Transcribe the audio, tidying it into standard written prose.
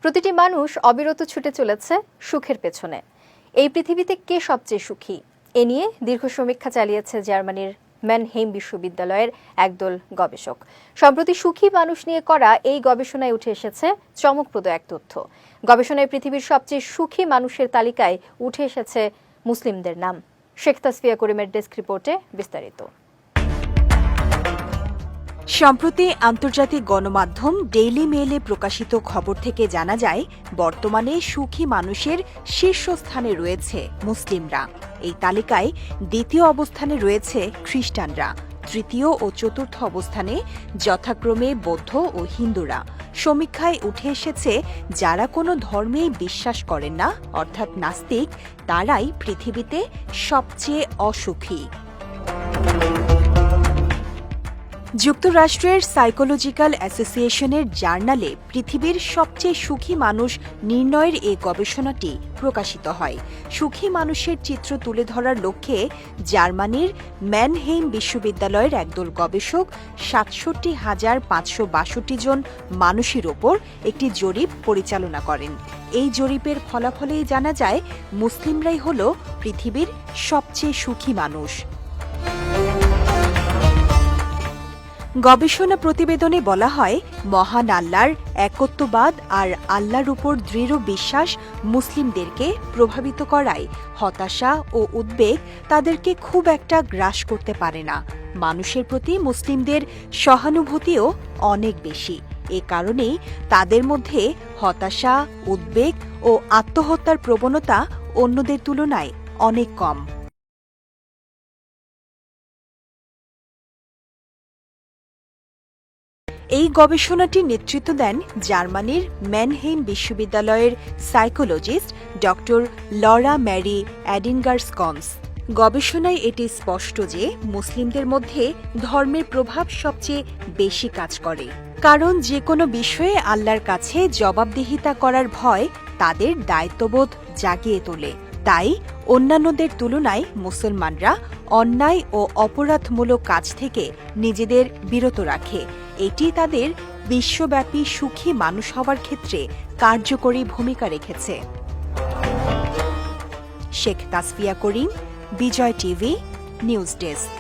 প্রতিটি মানুষ অবিরত ছুটে চলেছে সুখের পেছনে। এই পৃথিবীতে কে সবচেয়ে সুখী এ নিয়ে দীর্ঘ সমীক্ষা চালিয়েছে জার্মানির ম্যানহেইম বিশ্ববিদ্যালয়ের একদল গবেষক। সম্প্রতি সুখী মানুষ নিয়ে করা এই গবেষণায় উঠে এসেছে চমকপ্রদ এক তথ্য। গবেষণায় পৃথিবীর সবচেয়ে সুখী মানুষের তালিকায় উঠে এসেছে মুসলিমদের নাম। শেখ তাসফিয়া করিমের ডেস্ক রিপোর্টে বিস্তারিত। সম্প্রতি আন্তর্জাতিক গণমাধ্যম ডেইলি মেইলে প্রকাশিত খবর থেকে জানা যায়, বর্তমানে সুখী মানুষের শীর্ষস্থানে রয়েছে মুসলিমরা। এই তালিকায় দ্বিতীয় অবস্থানে রয়েছে খ্রিস্টানরা, তৃতীয় ও চতুর্থ অবস্থানে যথাক্রমে বৌদ্ধ ও হিন্দুরা। সমীক্ষায় উঠে এসেছে, যারা কোনো ধর্মেই বিশ্বাস করেন না, অর্থাৎ নাস্তিক, তারাই পৃথিবীতে সবচেয়ে অসুখী। যুক্তরাষ্ট্রের সাইকোলজিক্যাল অ্যাসোসিয়েশনের জার্নালে পৃথিবীর সবচেয়ে সুখী মানুষ নির্ণয়ের এই গবেষণাটি প্রকাশিত হয়। সুখী মানুষের চিত্র তুলে ধরার লক্ষ্যে জার্মানির ম্যানহেইম বিশ্ববিদ্যালয়ের একদল গবেষক ৬৭,৫৬২ জন মানুষের ওপর একটি জরিপ পরিচালনা করেন। এই জরিপের ফলাফলেই জানা যায়, মুসলিমরাই হল পৃথিবীর সবচেয়ে সুখী মানুষ। গবেষণা প্রতিবেদনে বলা হয়, মহান আল্লাহর একত্ববাদ আর আল্লাহর উপর দৃঢ় বিশ্বাস মুসলিমদেরকে প্রভাবিত করায় হতাশা ও উদ্বেগ তাদেরকে খুব একটা গ্রাস করতে পারে না। মানুষের প্রতি মুসলিমদের সহানুভূতিও অনেক বেশি। এ কারণেই তাদের মধ্যে হতাশা, উদ্বেগ ও আত্মহত্যার প্রবণতা অন্যদের তুলনায় অনেক কম। এই গবেষণাটির নেতৃত্ব দেন জার্মানির ম্যানহেইম বিশ্ববিদ্যালয়ের সাইকোলজিস্ট ড. লরা ম্যারি অ্যাডিনগারসকন্স। গবেষণায় এটি স্পষ্ট যে মুসলিমদের মধ্যে ধর্মের প্রভাব সবচেয়ে বেশি কাজ করে, কারণ যে কোনো বিষয়ে আল্লাহর কাছে জবাবদিহিতা করার ভয় তাদের দায়িত্ববোধ জাগিয়ে তোলে। তাই অন্যান্যদের তুলনায় মুসলমানরা অন্যায় ও অপরাধমূলক কাজ থেকে নিজেদের বিরত রাখে। এটি তাদের বিশ্বব্যাপী সুখী মানুষ হওয়ার ক্ষেত্রে কার্যকরী ভূমিকা রেখেছে। শেখ তাসফিয়া করিম, বিজয় টিভি, নিউজ ডেস্ক।